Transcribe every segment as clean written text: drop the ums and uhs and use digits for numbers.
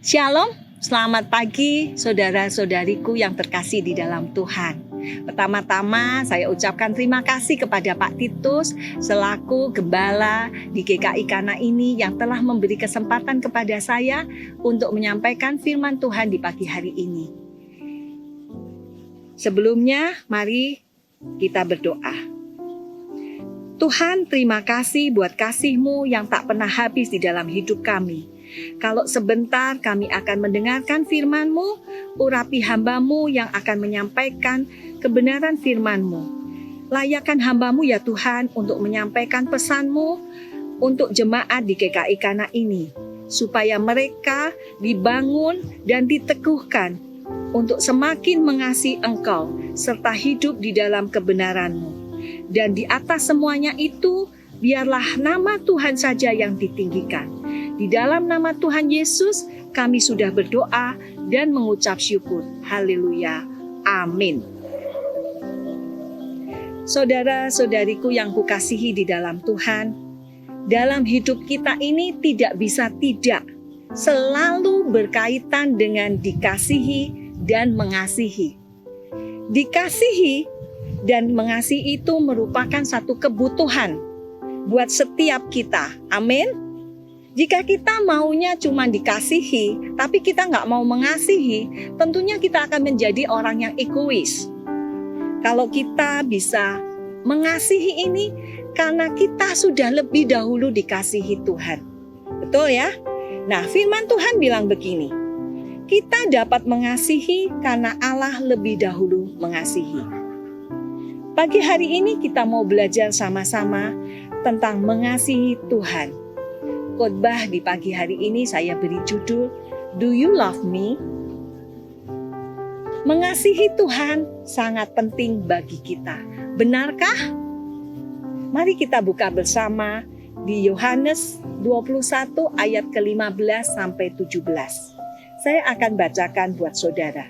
Shalom, selamat pagi saudara-saudariku yang terkasih di dalam Tuhan. Pertama-tama saya ucapkan terima kasih kepada Pak Titus selaku gembala di GKI Kana ini yang telah memberi kesempatan kepada saya untuk menyampaikan firman Tuhan di pagi hari ini. Sebelumnya, mari kita berdoa. Tuhan, terima kasih buat kasih-Mu yang tak pernah habis di dalam hidup kami. Kalau sebentar kami akan mendengarkan firman-Mu, urapi hamba-Mu yang akan menyampaikan kebenaran firman-Mu. Layakkan hamba-Mu ya Tuhan untuk menyampaikan pesan-Mu untuk jemaat di GKI Kana ini, supaya mereka dibangun dan diteguhkan untuk semakin mengasihi Engkau serta hidup di dalam kebenaran-Mu. Dan di atas semuanya itu, biarlah nama Tuhan saja yang ditinggikan. Di dalam nama Tuhan Yesus, kami sudah berdoa dan mengucap syukur. Haleluya. Amin. Saudara-saudariku yang kukasihi di dalam Tuhan, dalam hidup kita ini tidak bisa tidak selalu berkaitan dengan dikasihi dan mengasihi. Dikasihi dan mengasihi itu merupakan satu kebutuhan buat setiap kita. Amin. Jika kita maunya cuma dikasihi, tapi kita nggak mau mengasihi, tentunya kita akan menjadi orang yang egois. Kalau kita bisa mengasihi ini, karena kita sudah lebih dahulu dikasihi Tuhan. Betul ya? Nah, firman Tuhan bilang begini, kita dapat mengasihi karena Allah lebih dahulu mengasihi. Pagi hari ini kita mau belajar sama-sama tentang mengasihi Tuhan. Khotbah di pagi hari ini saya beri judul, Do You Love Me? Mengasihi Tuhan sangat penting bagi kita. Benarkah? Mari kita buka bersama di Yohanes 21 ayat ke-15 sampai 17. Saya akan bacakan buat saudara.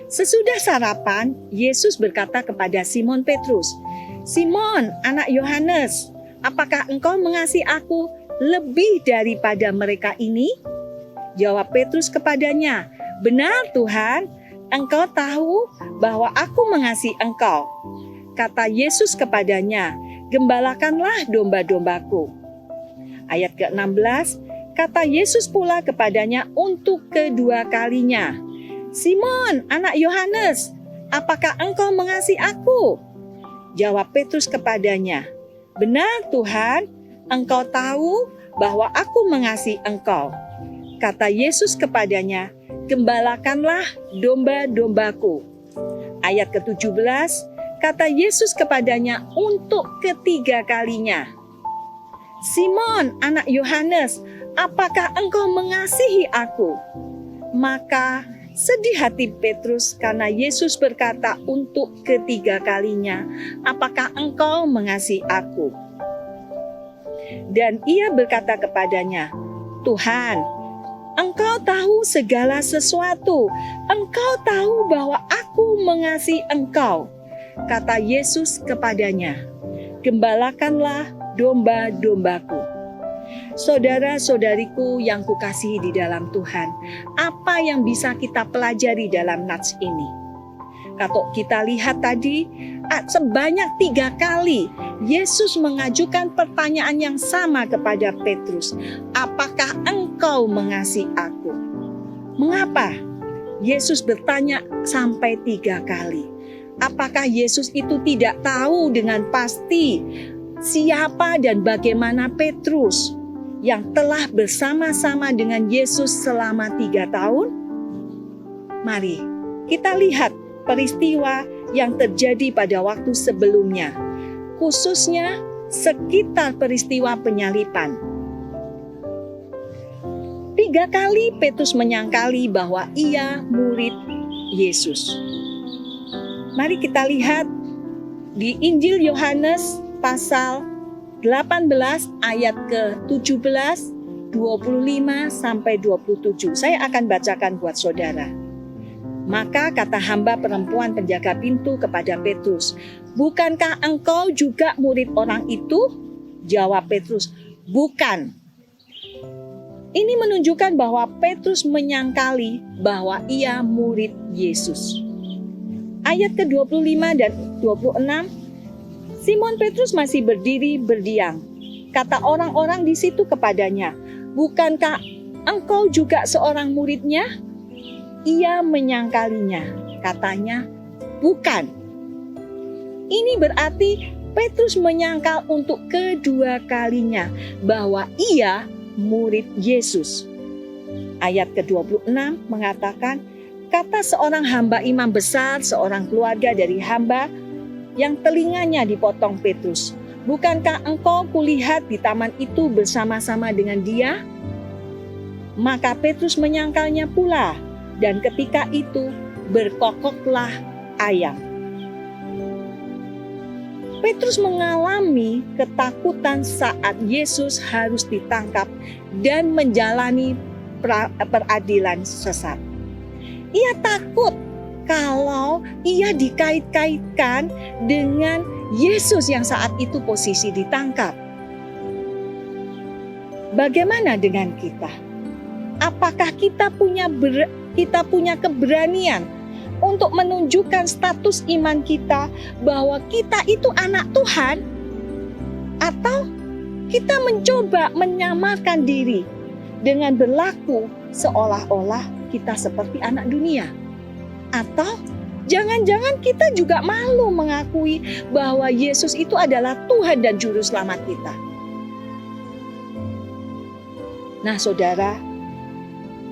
Sesudah sarapan, Yesus berkata kepada Simon Petrus, Simon, anak Yohanes, apakah engkau mengasihi aku lebih daripada mereka ini? Jawab Petrus kepadanya, benar Tuhan, engkau tahu bahwa aku mengasihi engkau. Kata Yesus kepadanya, gembalakanlah domba-dombaku. Ayat ke-16, kata Yesus pula kepadanya untuk kedua kalinya, Simon, anak Yohanes, apakah engkau mengasihi aku? Jawab Petrus kepadanya, benar Tuhan, engkau tahu bahwa aku mengasihi engkau. Kata Yesus kepadanya, gembalakanlah domba-dombaku. Ayat ke-17, kata Yesus kepadanya untuk ketiga kalinya, Simon, anak Yohanes, apakah engkau mengasihi aku? Maka sedih hati Petrus karena Yesus berkata untuk ketiga kalinya, apakah engkau mengasihi aku? Dan ia berkata kepadanya, Tuhan, engkau tahu segala sesuatu. Engkau tahu bahwa aku mengasihi engkau. Kata Yesus kepadanya, gembalakanlah domba-dombaku. Saudara-saudariku yang kukasihi di dalam Tuhan, apa yang bisa kita pelajari dalam nats ini? Kalau kita lihat tadi, sebanyak 3 kali Yesus mengajukan pertanyaan yang sama kepada Petrus. Apakah engkau mengasihi aku? Mengapa? Yesus bertanya sampai 3 kali. Apakah Yesus itu tidak tahu dengan pasti siapa dan bagaimana Petrus yang telah bersama-sama dengan Yesus selama 3 tahun? Mari kita lihat peristiwa yang terjadi pada waktu sebelumnya, khususnya sekitar peristiwa penyaliban. 3 kali Petrus menyangkali bahwa ia murid Yesus. Mari kita lihat di Injil Yohanes pasal 18 ayat ke-17, 25 sampai 27. Saya akan bacakan buat saudara. Maka kata hamba perempuan penjaga pintu kepada Petrus, bukankah engkau juga murid orang itu? Jawab Petrus, bukan. Ini menunjukkan bahwa Petrus menyangkali bahwa ia murid Yesus. Ayat ke-25 dan 26, Simon Petrus masih berdiri berdiam. Kata orang-orang di situ kepadanya, "Bukankah engkau juga seorang muridnya?" Ia menyangkalinya, katanya, "Bukan." Ini berarti Petrus menyangkal untuk kedua kalinya bahwa ia murid Yesus. Ayat ke-26 mengatakan, kata seorang hamba imam besar, seorang keluarga dari hamba yang telinganya dipotong Petrus, "Bukankah engkau kulihat di taman itu bersama-sama dengan dia?" Maka Petrus menyangkalnya pula, dan ketika itu berkokoklah ayam. Petrus mengalami ketakutan saat Yesus harus ditangkap dan menjalani peradilan sesat. Ia takut kalau ia dikait-kaitkan dengan Yesus yang saat itu posisi ditangkap. Bagaimana dengan kita? Apakah kita punya keberanian untuk menunjukkan status iman kita bahwa kita itu anak Tuhan? Atau kita mencoba menyamarkan diri dengan berlaku seolah-olah kita seperti anak dunia? Atau jangan-jangan kita juga malu mengakui bahwa Yesus itu adalah Tuhan dan Juru Selamat kita? Nah saudara,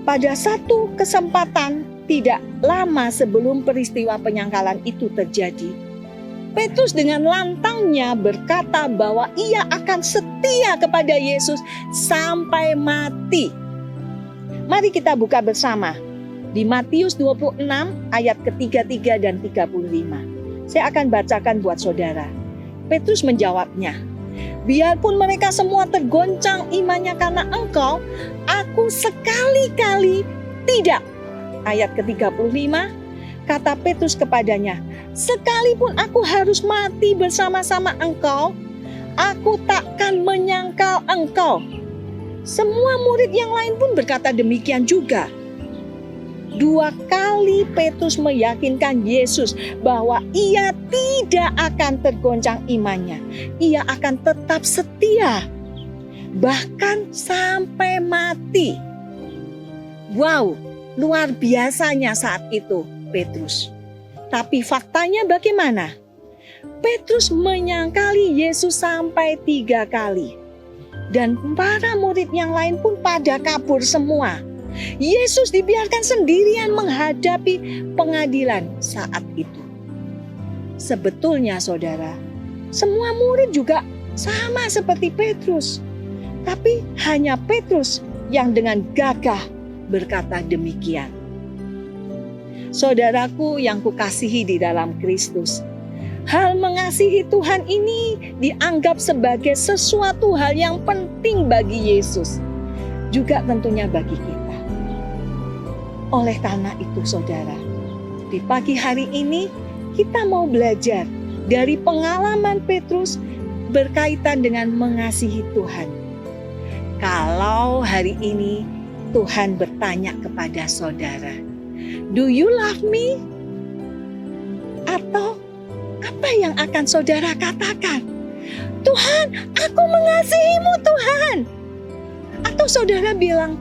pada satu kesempatan tidak lama sebelum peristiwa penyangkalan itu terjadi, Petrus dengan lantangnya berkata bahwa ia akan setia kepada Yesus sampai mati. Mari kita buka bersama di Matius 26 ayat ke-33 dan 35. Saya akan bacakan buat saudara. Petrus menjawabnya, "Biarpun mereka semua tergoncang imannya karena engkau, aku sekali-kali tidak." Ayat ke-35, kata Petrus kepadanya, "Sekalipun aku harus mati bersama-sama engkau, aku takkan menyangkal engkau." Semua murid yang lain pun berkata demikian juga. 2 kali Petrus meyakinkan Yesus bahwa ia tidak akan tergoncang imannya. Ia akan tetap setia, bahkan sampai mati. Wow, luar biasanya saat itu Petrus. Tapi faktanya bagaimana? Petrus menyangkali Yesus sampai 3 kali. Dan para murid yang lain pun pada kabur semua. Yesus dibiarkan sendirian menghadapi pengadilan saat itu. Sebetulnya saudara, semua murid juga sama seperti Petrus. Tapi hanya Petrus yang dengan gagah berkata demikian. Saudaraku yang kukasihi di dalam Kristus, hal mengasihi Tuhan ini dianggap sebagai sesuatu hal yang penting bagi Yesus, juga tentunya bagi kita. Oleh karena itu saudara, di pagi hari ini kita mau belajar dari pengalaman Petrus berkaitan dengan mengasihi Tuhan. Kalau hari ini Tuhan bertanya kepada saudara, "Do you love me?" Atau apa yang akan saudara katakan? "Tuhan, aku mengasihimu Tuhan." Atau saudara bilang,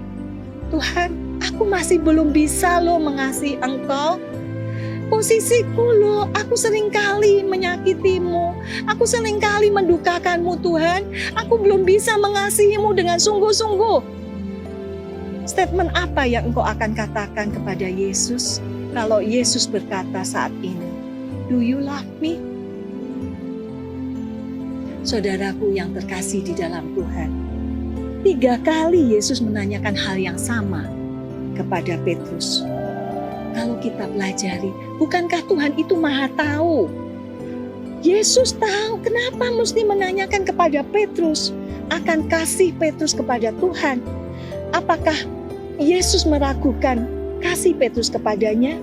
"Tuhan, aku masih belum bisa loh mengasihi engkau. Posisiku loh, aku seringkali menyakitimu. Aku seringkali mendukakanmu Tuhan. Aku belum bisa mengasihimu dengan sungguh-sungguh." Statement apa yang engkau akan katakan kepada Yesus kalau Yesus berkata saat ini, "Do you love me?" Saudaraku yang terkasih di dalam Tuhan, 3 kali Yesus menanyakan hal yang sama kepada Petrus. Kalau kita pelajari, bukankah Tuhan itu Maha Tahu? Yesus tahu kenapa mesti menanyakan kepada Petrus akan kasih Petrus kepada Tuhan. Apakah Yesus meragukan kasih Petrus kepadanya?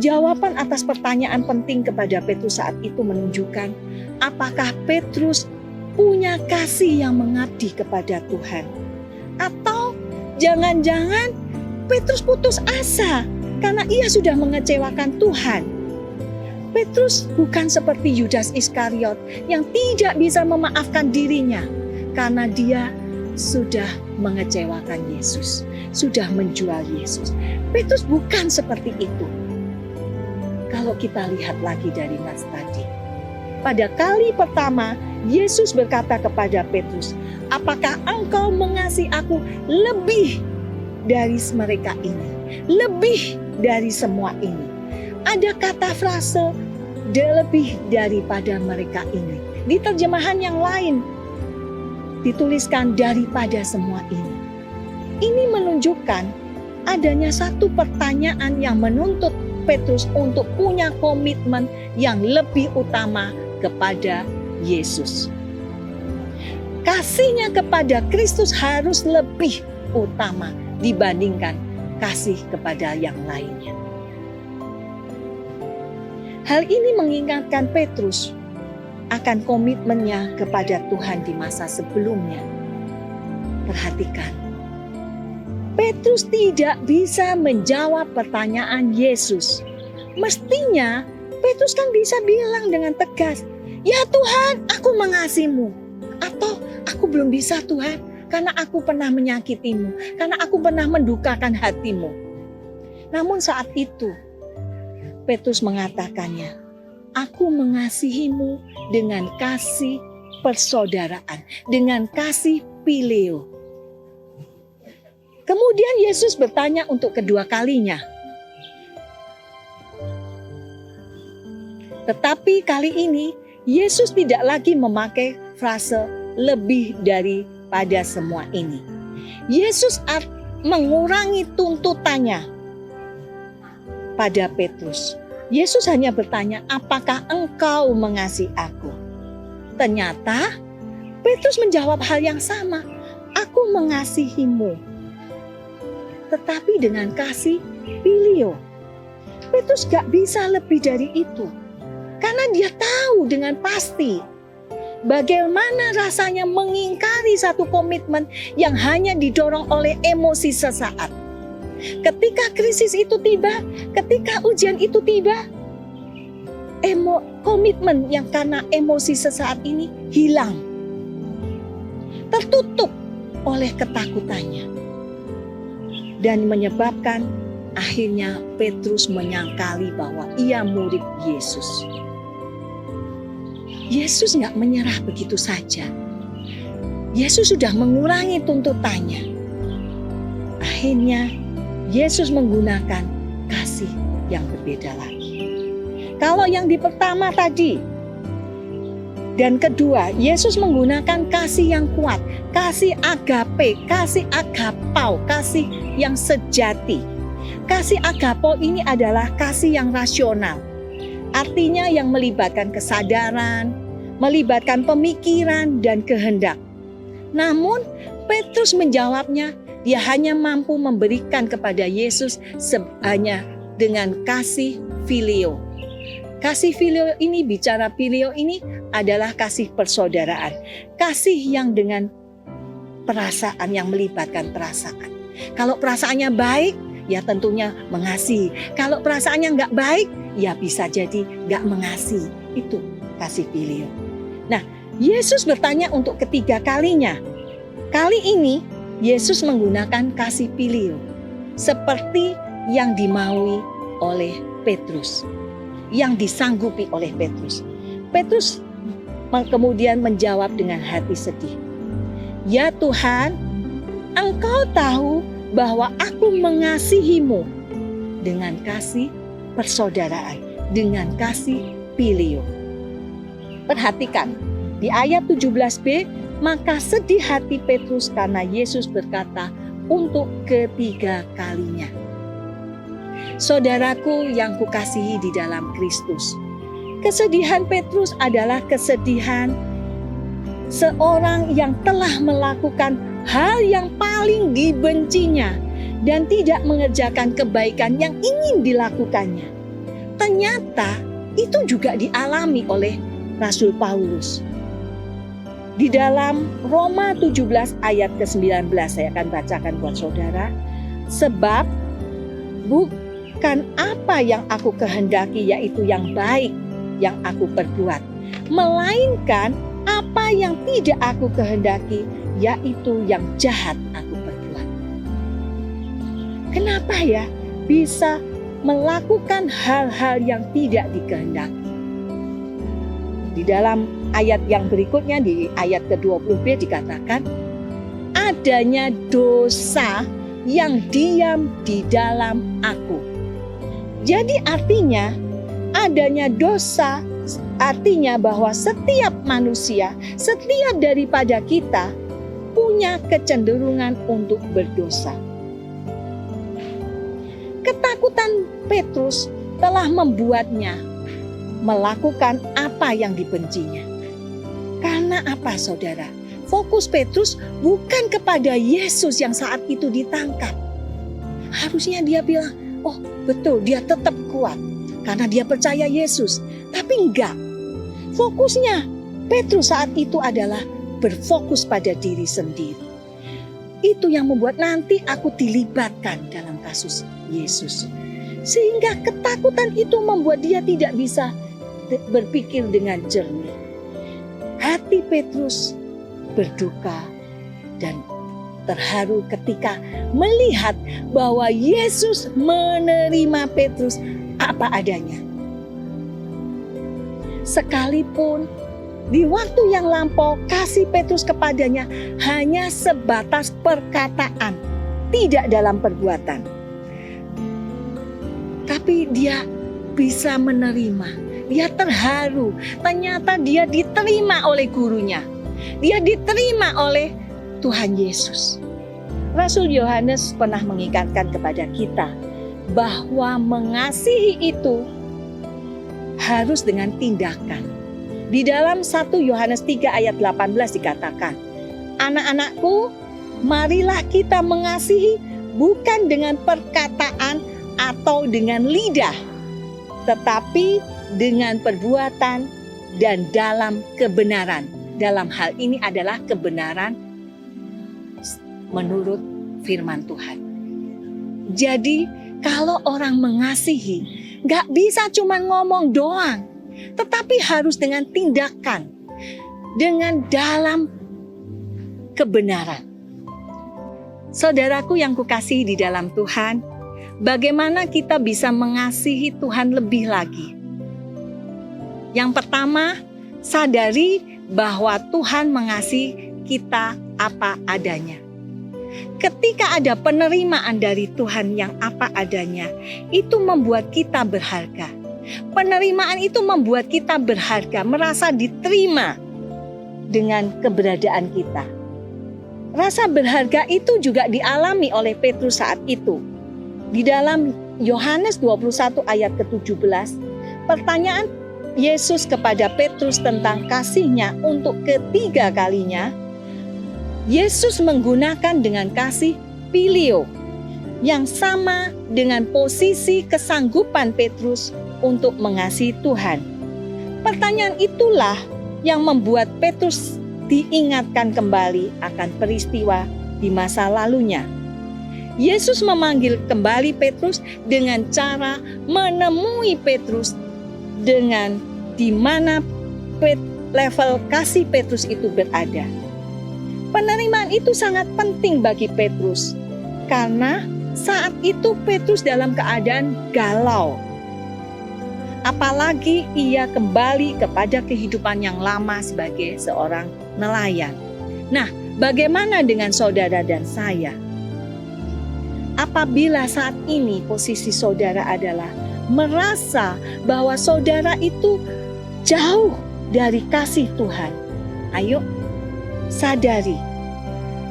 Jawaban atas pertanyaan penting kepada Petrus saat itu menunjukkan apakah Petrus punya kasih yang mengabdi kepada Tuhan. Atau jangan-jangan Petrus putus asa karena ia sudah mengecewakan Tuhan. Petrus bukan seperti Yudas Iskariot yang tidak bisa memaafkan dirinya karena dia sudah mengecewakan Yesus, sudah menjual Yesus. Petrus bukan seperti itu. Kalau kita lihat lagi dari nas tadi, pada kali pertama Yesus berkata kepada Petrus, "Apakah engkau mengasihi aku lebih dari mereka ini? Lebih dari semua ini?" Ada kata frase lebih daripada mereka ini. Di terjemahan yang lain dituliskan daripada semua ini. Ini menunjukkan adanya satu pertanyaan yang menuntut Petrus untuk punya komitmen yang lebih utama kepada Yesus. Kasihnya kepada Kristus harus lebih utama dibandingkan kasih kepada yang lainnya. Hal ini mengingatkan Petrus akan komitmennya kepada Tuhan di masa sebelumnya. Perhatikan, Petrus tidak bisa menjawab pertanyaan Yesus. Mestinya Petrus kan bisa bilang dengan tegas, "Ya Tuhan, aku mengasihimu." Atau, "Aku belum bisa Tuhan, karena aku pernah menyakitimu, karena aku pernah mendukakan hatimu." Namun saat itu Petrus mengatakannya, "Aku mengasihimu dengan kasih persaudaraan, dengan kasih phileo." Kemudian Yesus bertanya untuk kedua kalinya. Tetapi kali ini Yesus tidak lagi memakai frase lebih daripada semua ini. Yesus mengurangi tuntutannya pada Petrus. Yesus hanya bertanya, "Apakah engkau mengasihi aku?" Ternyata Petrus menjawab hal yang sama, "Aku mengasihimu." Tetapi dengan kasih phileo. Petrus gak bisa lebih dari itu. Karena dia tahu dengan pasti bagaimana rasanya mengingkari satu komitmen yang hanya didorong oleh emosi sesaat. Ketika krisis itu tiba, ketika ujian itu tiba, komitmen yang karena emosi sesaat ini hilang. Tertutup oleh ketakutannya. Dan menyebabkan akhirnya Petrus menyangkali bahwa ia murid Yesus. Yesus gak menyerah begitu saja. Yesus sudah mengurangi tuntutannya. Akhirnya Yesus menggunakan kasih yang berbeda lagi. Kalau yang di pertama tadi dan kedua, Yesus menggunakan kasih yang kuat, kasih agape, kasih agapau, kasih yang sejati. Kasih agapo ini adalah kasih yang rasional. Artinya yang melibatkan kesadaran, melibatkan pemikiran dan kehendak. Namun Petrus menjawabnya, dia hanya mampu memberikan kepada Yesus hanya dengan kasih phileo. Kasih phileo ini, bicara phileo ini adalah kasih persaudaraan. Kasih yang dengan perasaan, yang melibatkan perasaan. Kalau perasaannya baik, ya tentunya mengasihi. Kalau perasaannya nggak baik, ya bisa jadi nggak mengasihi. Itu kasih phileo. Nah, Yesus bertanya untuk ketiga kalinya. Kali ini Yesus menggunakan kasih phileo seperti yang dimaui oleh Petrus, yang disanggupi oleh Petrus. Petrus kemudian menjawab dengan hati sedih, "Ya Tuhan, Engkau tahu bahwa aku mengasihimu dengan kasih persaudaraan, dengan kasih phileo." Perhatikan di ayat 17b, maka sedih hati Petrus karena Yesus berkata untuk ketiga kalinya. Saudaraku yang kukasihi di dalam Kristus, kesedihan Petrus adalah kesedihan seorang yang telah melakukan hal yang paling dibencinya dan tidak mengerjakan kebaikan yang ingin dilakukannya. Ternyata itu juga dialami oleh Rasul Paulus. Di dalam Roma 17 ayat ke-19 saya akan bacakan buat saudara. Sebab bukan apa yang aku kehendaki yaitu yang baik yang aku perbuat, melainkan apa yang tidak aku kehendaki yaitu yang jahat aku perbuat. Kenapa ya bisa melakukan hal-hal yang tidak dikehendaki? Di dalam ayat yang berikutnya, di ayat ke-20b dikatakan, adanya dosa yang diam di dalam aku. Jadi artinya adanya dosa, artinya bahwa setiap manusia, setiap daripada kita punya kecenderungan untuk berdosa. Ketakutan Petrus telah membuatnya melakukan apa yang dibencinya. Karena apa saudara? Fokus Petrus bukan kepada Yesus yang saat itu ditangkap. Harusnya dia bilang, oh betul dia tetap kuat karena dia percaya Yesus. Tapi enggak. Fokusnya Petrus saat itu adalah berfokus pada diri sendiri. Itu yang membuat nanti aku dilibatkan dalam kasus Yesus. Sehingga ketakutan itu membuat dia tidak bisa berpikir dengan jernih. Hati Petrus berduka dan terharu ketika melihat bahwa Yesus menerima Petrus apa adanya. Sekalipun di waktu yang lampau kasih Petrus kepadanya hanya sebatas perkataan, tidak dalam perbuatan. Tapi dia bisa menerima. Dia terharu, ternyata dia diterima oleh gurunya. Dia diterima oleh Tuhan Yesus. Rasul Yohanes pernah mengingatkan kepada kita bahwa mengasihi itu harus dengan tindakan. Di dalam 1 Yohanes 3 ayat 18 dikatakan, anak-anakku, marilah kita mengasihi bukan dengan perkataan atau dengan lidah, tetapi dengan perbuatan dan dalam kebenaran. Dalam hal ini adalah kebenaran menurut firman Tuhan. Jadi kalau orang mengasihi, gak bisa cuma ngomong doang, tetapi harus dengan tindakan, dengan dalam kebenaran. Saudaraku yang kukasihi di dalam Tuhan, bagaimana kita bisa mengasihi Tuhan lebih lagi? Yang pertama, sadari bahwa Tuhan mengasihi kita apa adanya. Ketika ada penerimaan dari Tuhan yang apa adanya, itu membuat kita berharga. Penerimaan itu membuat kita berharga, merasa diterima dengan keberadaan kita. Rasa berharga itu juga dialami oleh Petrus saat itu. Di dalam Yohanes 21 ayat ke-17, pertanyaan Yesus kepada Petrus tentang kasihnya untuk ketiga kalinya, Yesus menggunakan dengan kasih pilio yang sama dengan posisi kesanggupan Petrus untuk mengasihi Tuhan. Pertanyaan itulah yang membuat Petrus diingatkan kembali akan peristiwa di masa lalunya. Yesus memanggil kembali Petrus dengan cara menemui Petrus dengan di mana level kasih Petrus itu berada. Penerimaan itu sangat penting bagi Petrus karena saat itu Petrus dalam keadaan galau. Apalagi ia kembali kepada kehidupan yang lama sebagai seorang nelayan. Nah, bagaimana dengan saudara dan saya? Apabila saat ini posisi saudara adalah merasa bahwa saudara itu jauh dari kasih Tuhan, ayo sadari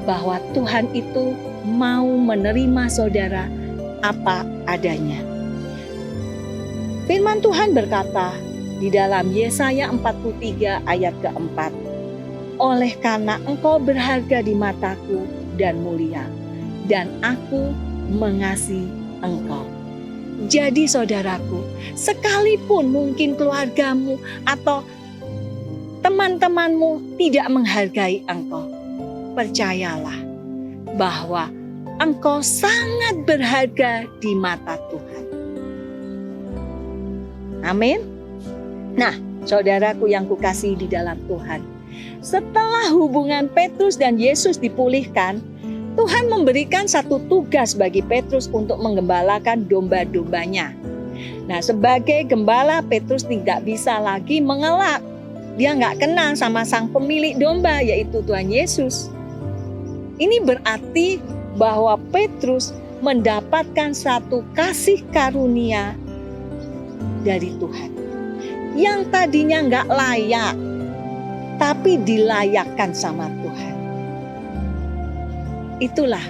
bahwa Tuhan itu mau menerima saudara apa adanya. Firman Tuhan berkata di dalam Yesaya 43 ayat keempat, oleh karena engkau berharga di mataku dan mulia, dan aku mengasihi engkau. Jadi saudaraku, sekalipun mungkin keluargamu atau teman-temanmu tidak menghargai engkau, percayalah bahwa engkau sangat berharga di mata Tuhan. Amin. Nah, saudaraku yang kukasihi di dalam Tuhan, setelah hubungan Petrus dan Yesus dipulihkan, Tuhan memberikan satu tugas bagi Petrus untuk menggembalakan domba-dombanya. Nah, sebagai gembala, Petrus tidak bisa lagi mengelak. Dia nggak kenal sama sang pemilik domba, yaitu Tuhan Yesus. Ini berarti bahwa Petrus mendapatkan satu kasih karunia dari Tuhan. Yang tadinya nggak layak, tapi dilayakkan sama Tuhan. Itulah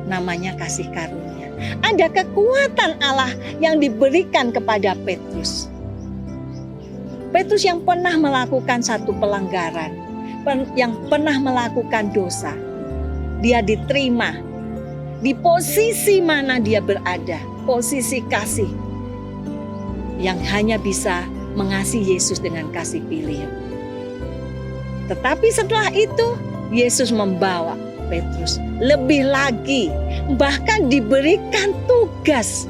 namanya kasih karunia. Ada kekuatan Allah yang diberikan kepada Petrus. Petrus yang pernah melakukan satu pelanggaran, yang pernah melakukan dosa, dia diterima di posisi mana dia berada, posisi kasih yang hanya bisa mengasihi Yesus dengan kasih pilihan. Tetapi setelah itu, Yesus membawa Petrus lebih lagi, bahkan diberikan tugas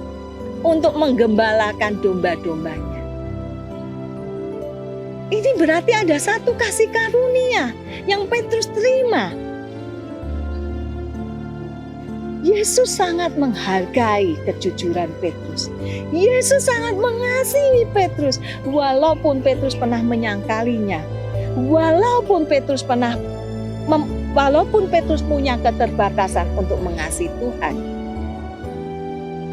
untuk menggembalakan domba-dombanya. Ini berarti ada satu kasih karunia yang Petrus terima. Yesus sangat menghargai kejujuran Petrus. Yesus sangat mengasihi Petrus, walaupun Petrus pernah menyangkalinya. Walaupun Petrus punya keterbatasan untuk mengasihi Tuhan.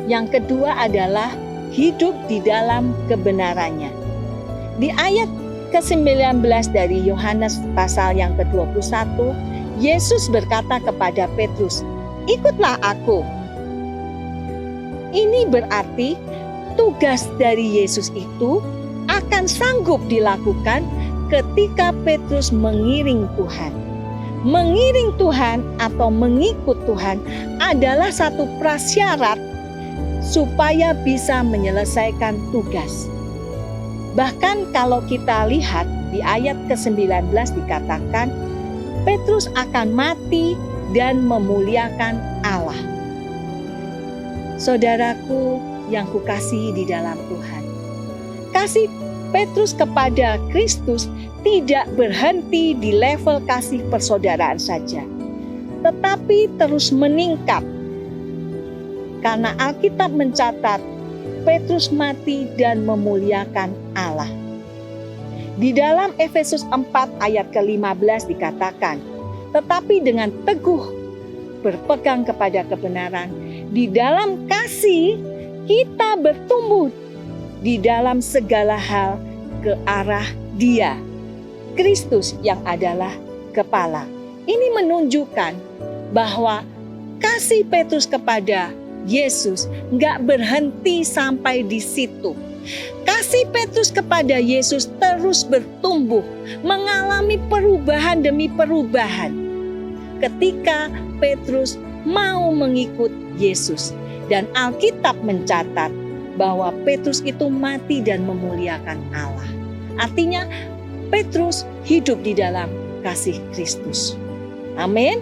Yang kedua adalah hidup di dalam kebenarannya. Di ayat ke-19 dari Yohanes pasal yang ke-21, Yesus berkata kepada Petrus, "Ikutlah aku." Ini berarti tugas dari Yesus itu akan sanggup dilakukan ketika Petrus mengiring Tuhan. Mengiring Tuhan atau mengikut Tuhan adalah satu prasyarat supaya bisa menyelesaikan tugas. Bahkan kalau kita lihat di ayat ke-19 dikatakan, Petrus akan mati dan memuliakan Allah. Saudaraku yang kukasihi di dalam Tuhan, kasih Petrus kepada Kristus tidak berhenti di level kasih persaudaraan saja, tetapi terus meningkat. Karena Alkitab mencatat Petrus mati dan memuliakan Allah. Di dalam Efesus 4 ayat ke-15 dikatakan, tetapi dengan teguh berpegang kepada kebenaran, di dalam kasih kita bertumbuh di dalam segala hal ke arah Dia, Kristus yang adalah kepala. Ini menunjukkan bahwa kasih Petrus kepada Yesus nggak berhenti sampai di situ. Kasih Petrus kepada Yesus terus bertumbuh, mengalami perubahan demi perubahan. Ketika Petrus mau mengikut Yesus, dan Alkitab mencatat bahwa Petrus itu mati dan memuliakan Allah. Artinya Petrus hidup di dalam kasih Kristus. Amin.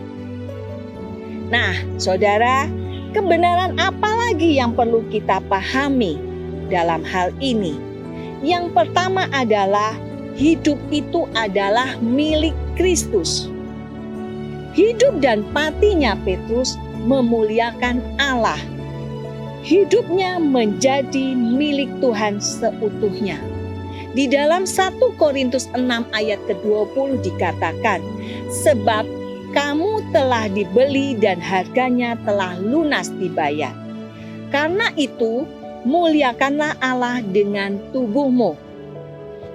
Nah, saudara, kebenaran apa lagi yang perlu kita pahami dalam hal ini? Yang pertama adalah hidup itu adalah milik Kristus. Hidup dan matinya Petrus memuliakan Allah. Hidupnya menjadi milik Tuhan seutuhnya. Di dalam 1 Korintus 6 ayat ke-20 dikatakan, sebab kamu telah dibeli dan harganya telah lunas dibayar. Karena itu, muliakanlah Allah dengan tubuhmu.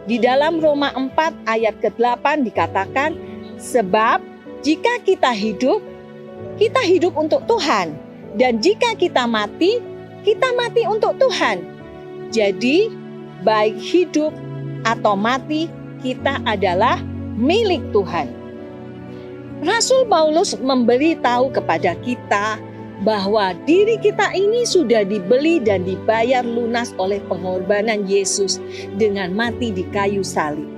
Di dalam Roma 4 ayat ke-8 dikatakan, sebab jika kita hidup untuk Tuhan. Dan jika kita mati untuk Tuhan. Jadi, baik hidup atau mati, kita adalah milik Tuhan. Rasul Paulus memberitahu kepada kita bahwa diri kita ini sudah dibeli dan dibayar lunas oleh pengorbanan Yesus dengan mati di kayu salib.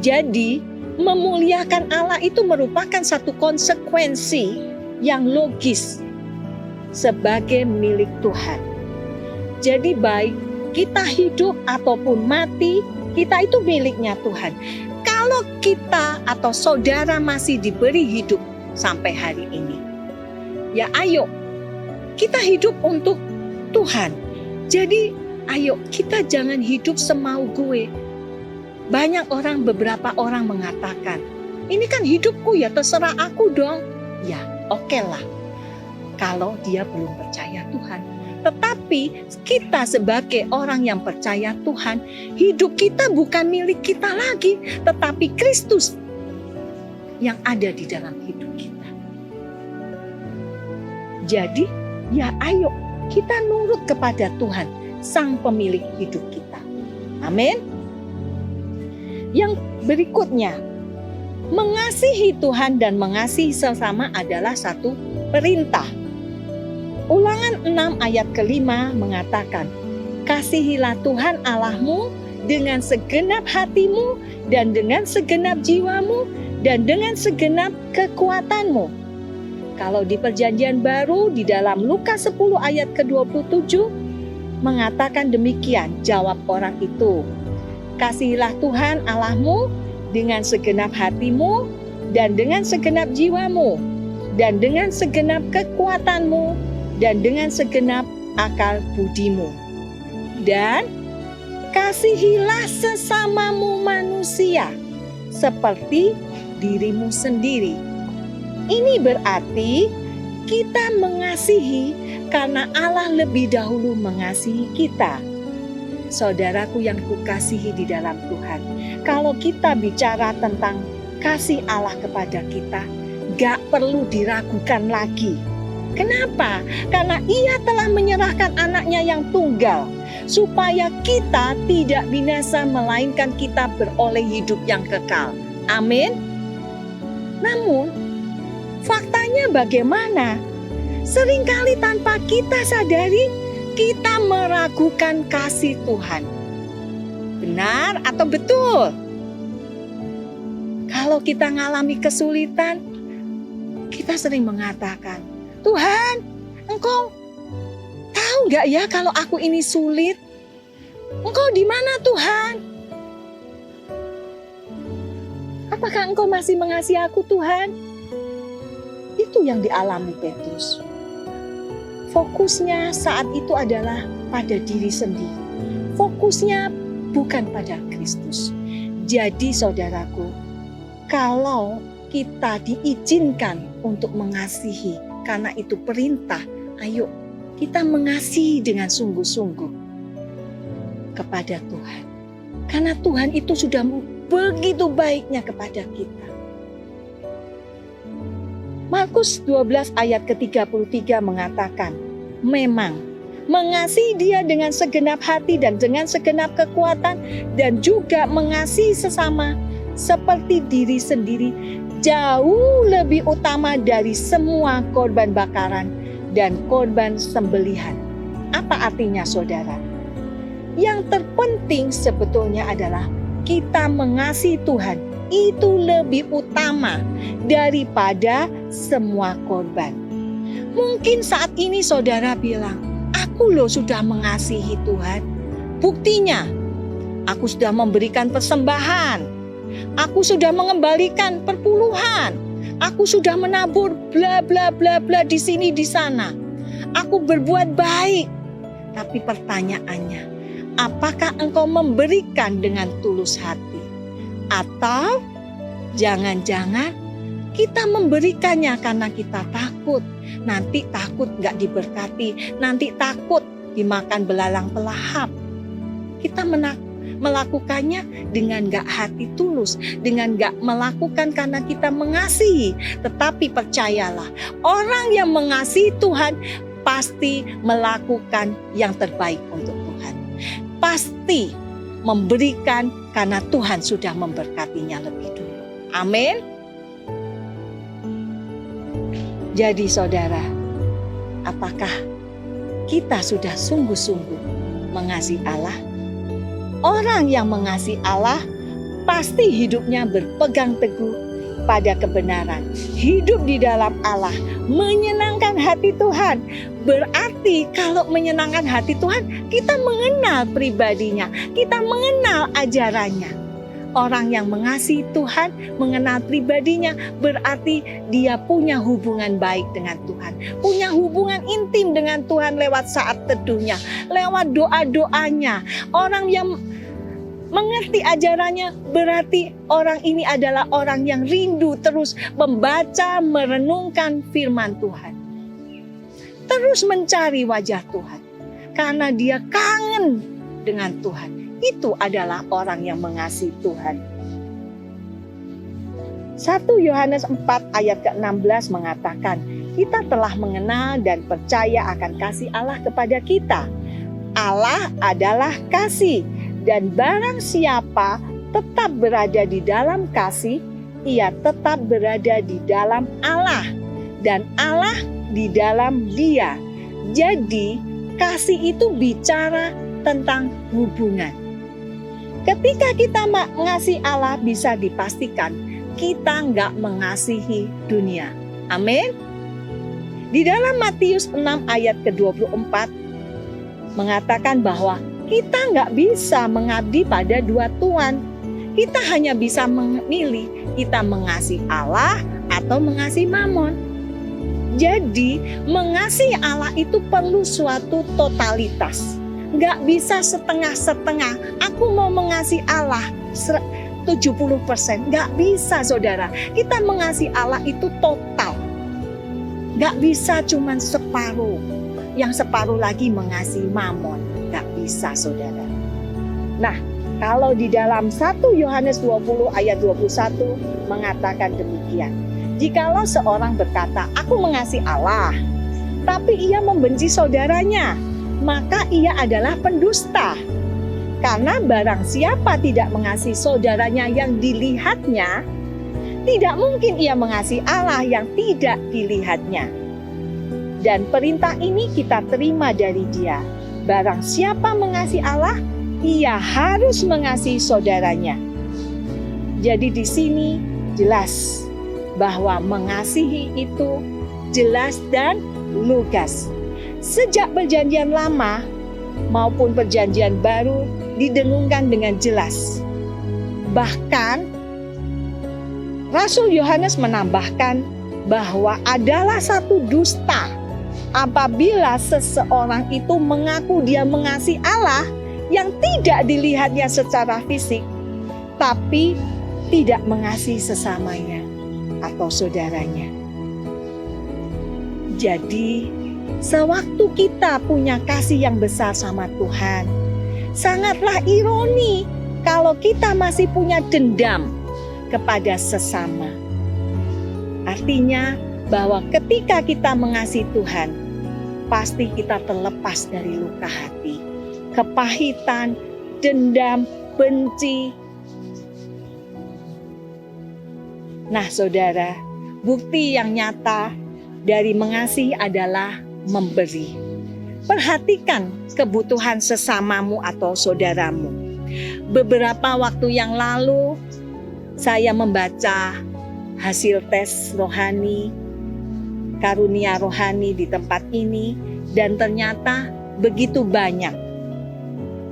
Jadi, memuliakan Allah itu merupakan satu konsekuensi yang logis sebagai milik Tuhan. Jadi baik kita hidup ataupun mati, kita itu miliknya Tuhan. Kalau kita atau saudara masih diberi hidup sampai hari ini, ya ayo kita hidup untuk Tuhan. Jadi ayo kita jangan hidup semau gue. Beberapa orang mengatakan, ini kan hidupku ya, terserah aku dong. Ya oke lah, kalau dia belum percaya Tuhan. Tetapi kita sebagai orang yang percaya Tuhan, hidup kita bukan milik kita lagi, tetapi Kristus yang ada di dalam hidup kita. Jadi ya ayo kita nurut kepada Tuhan, Sang Pemilik hidup kita. Amin. Yang berikutnya, mengasihi Tuhan dan mengasihi sesama adalah satu perintah. Ulangan 6 ayat ke-5 mengatakan, kasihilah Tuhan Allahmu dengan segenap hatimu dan dengan segenap jiwamu dan dengan segenap kekuatanmu. Kalau di Perjanjian Baru di dalam Lukas 10 ayat ke-27 mengatakan demikian, jawab orang itu, kasihilah Tuhan Allahmu dengan segenap hatimu dan dengan segenap jiwamu dan dengan segenap kekuatanmu dan dengan segenap akal budimu. Dan kasihilah sesamamu manusia seperti dirimu sendiri. Ini berarti kita mengasihi karena Allah lebih dahulu mengasihi kita. Saudaraku yang kukasihi di dalam Tuhan, kalau kita bicara tentang kasih Allah kepada kita, gak perlu diragukan lagi. Kenapa? Karena Ia telah menyerahkan anaknya yang tunggal, supaya kita tidak binasa, melainkan kita beroleh hidup yang kekal. Amin. Namun, faktanya bagaimana? Seringkali tanpa kita sadari, kita meragukan kasih Tuhan. Benar atau betul? Kalau kita ngalami kesulitan, kita sering mengatakan, Tuhan, Engkau tahu nggak ya kalau aku ini sulit? Engkau di mana Tuhan? Apakah Engkau masih mengasihi aku Tuhan? Itu yang dialami Petrus. Fokusnya saat itu adalah pada diri sendiri. Fokusnya bukan pada Kristus. Jadi saudaraku, kalau kita diizinkan untuk mengasihi, karena itu perintah, ayo kita mengasihi dengan sungguh-sungguh kepada Tuhan. Karena Tuhan itu sudah begitu baiknya kepada kita. Markus 12 ayat ke-33 mengatakan, memang mengasihi Dia dengan segenap hati dan dengan segenap kekuatan dan juga mengasihi sesama seperti diri sendiri jauh lebih utama dari semua korban bakaran dan korban sembelihan. Apa artinya saudara? Yang terpenting sebetulnya adalah kita mengasihi Tuhan. Itu lebih utama daripada semua korban. Mungkin saat ini saudara bilang, aku loh sudah mengasihi Tuhan. Buktinya, aku sudah memberikan persembahan. Aku sudah mengembalikan perpuluhan. Aku sudah menabur bla bla bla bla di sini di sana. Aku berbuat baik. Tapi pertanyaannya, apakah engkau memberikan dengan tulus hati? Atau jangan-jangan kita memberikannya karena kita takut. Nanti takut gak diberkati. Nanti takut dimakan belalang pelahap. Kita melakukannya dengan gak hati tulus. Dengan gak melakukan karena kita mengasihi. Tetapi percayalah, orang yang mengasihi Tuhan pasti melakukan yang terbaik untuk Tuhan. Pasti memberikan karena Tuhan sudah memberkatinya lebih dulu. Amin. Jadi saudara, apakah kita sudah sungguh-sungguh mengasihi Allah? Orang yang mengasihi Allah pasti hidupnya berpegang teguh pada kebenaran. Hidup di dalam Allah menyenangkan hati Tuhan. Berarti kalau menyenangkan hati Tuhan, kita mengenal pribadinya, kita mengenal ajarannya. Orang yang mengasihi Tuhan, mengenal pribadinya, berarti dia punya hubungan baik dengan Tuhan. Punya hubungan intim dengan Tuhan lewat saat teduhnya, lewat doa-doanya. Orang yang mengerti ajarannya, berarti orang ini adalah orang yang rindu terus membaca, merenungkan firman Tuhan. Terus mencari wajah Tuhan, karena dia kangen dengan Tuhan. Itu adalah orang yang mengasihi Tuhan. 1 Yohanes 4 ayat ke-16 mengatakan, kita telah mengenal dan percaya akan kasih Allah kepada kita. Allah adalah kasih, dan barang siapa tetap berada di dalam kasih, ia tetap berada di dalam Allah, dan Allah di dalam dia. Jadi kasih itu bicara tentang hubungan. Ketika kita mengasihi Allah, bisa dipastikan kita nggak mengasihi dunia. Amin. Di dalam Matius 6 ayat ke-24 mengatakan bahwa kita nggak bisa mengabdi pada dua tuan. Kita hanya bisa memilih, kita mengasihi Allah atau mengasihi Mamon. Jadi mengasihi Allah itu perlu suatu totalitas. Nggak bisa setengah-setengah. Aku mau mengasihi Allah 70%. Nggak bisa, saudara. Kita mengasihi Allah itu total. Nggak bisa cuma separuh. Yang separuh lagi mengasihi Mamon. Nggak bisa, saudara. Nah, kalau di dalam 1 Yohanes 20 ayat 21 mengatakan demikian. Jikalau seorang berkata, aku mengasihi Allah, tapi ia membenci saudaranya, maka ia adalah pendusta. Karena barang siapa tidak mengasihi saudaranya yang dilihatnya, tidak mungkin ia mengasihi Allah yang tidak dilihatnya. Dan perintah ini kita terima dari Dia. Barang siapa mengasihi Allah, ia harus mengasihi saudaranya. Jadi di sini jelas bahwa mengasihi itu jelas dan lugas. Sejak perjanjian lama maupun perjanjian baru didengungkan dengan jelas. Bahkan Rasul Yohanes menambahkan bahwa adalah satu dusta apabila seseorang itu mengaku dia mengasihi Allah yang tidak dilihatnya secara fisik, tapi tidak mengasihi sesamanya atau saudaranya. Jadi sewaktu kita punya kasih yang besar sama Tuhan, sangatlah ironi kalau kita masih punya dendam kepada sesama. Artinya bahwa ketika kita mengasihi Tuhan, pasti kita terlepas dari luka hati, kepahitan, dendam, benci. Nah, saudara, bukti yang nyata dari mengasihi adalah memberi. Perhatikan kebutuhan sesamamu atau saudaramu. Beberapa waktu yang lalu saya membaca hasil tes rohani, karunia rohani di tempat ini, dan ternyata begitu banyak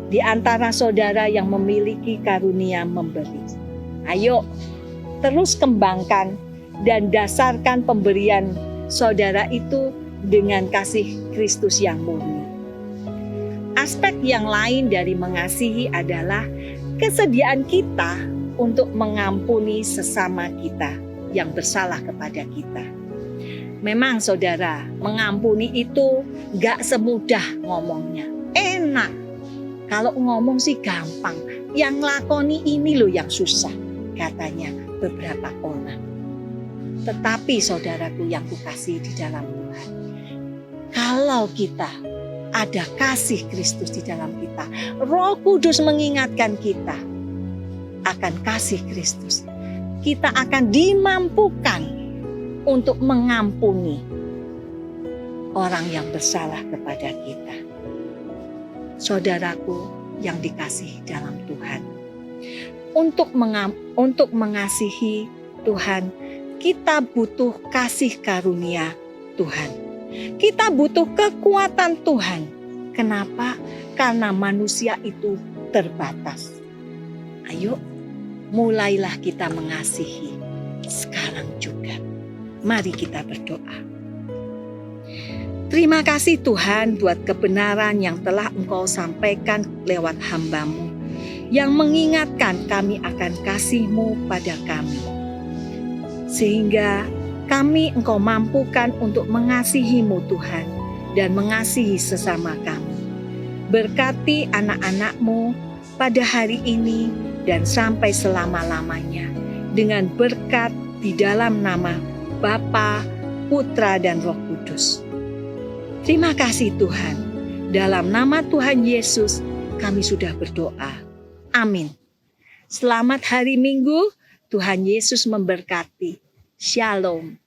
di antara saudara yang memiliki karunia memberi. Ayo, terus kembangkan dan dasarkan pemberian saudara itu dengan kasih Kristus yang murni. Aspek yang lain dari mengasihi adalah kesediaan kita untuk mengampuni sesama kita yang bersalah kepada kita. Memang saudara, mengampuni itu gak semudah ngomongnya. Enak, kalau ngomong sih gampang. Yang lakoni ini loh yang susah, katanya beberapa orang. Tetapi saudaraku yang kukasihi di dalam Tuhan, kalau kita ada kasih Kristus di dalam kita, Roh Kudus mengingatkan kita akan kasih Kristus, kita akan dimampukan untuk mengampuni orang yang bersalah kepada kita. Saudaraku yang dikasihi dalam Tuhan, untuk mengasihi Tuhan, kita butuh kasih karunia Tuhan. Kita butuh kekuatan Tuhan. Kenapa? Karena manusia itu terbatas. Ayo, mulailah kita mengasihi sekarang juga. Mari kita berdoa. Terima kasih Tuhan buat kebenaran yang telah Engkau sampaikan lewat hamba-Mu, yang mengingatkan kami akan kasih-Mu pada kami. Sehingga kami Engkau mampukan untuk mengasihi-Mu Tuhan dan mengasihi sesama kami. Berkati anak-anak-Mu pada hari ini dan sampai selama-lamanya dengan berkat di dalam nama Bapa, Putra, dan Roh Kudus. Terima kasih Tuhan. Dalam nama Tuhan Yesus kami sudah berdoa. Amin. Selamat hari Minggu. Tuhan Yesus memberkati. Shalom.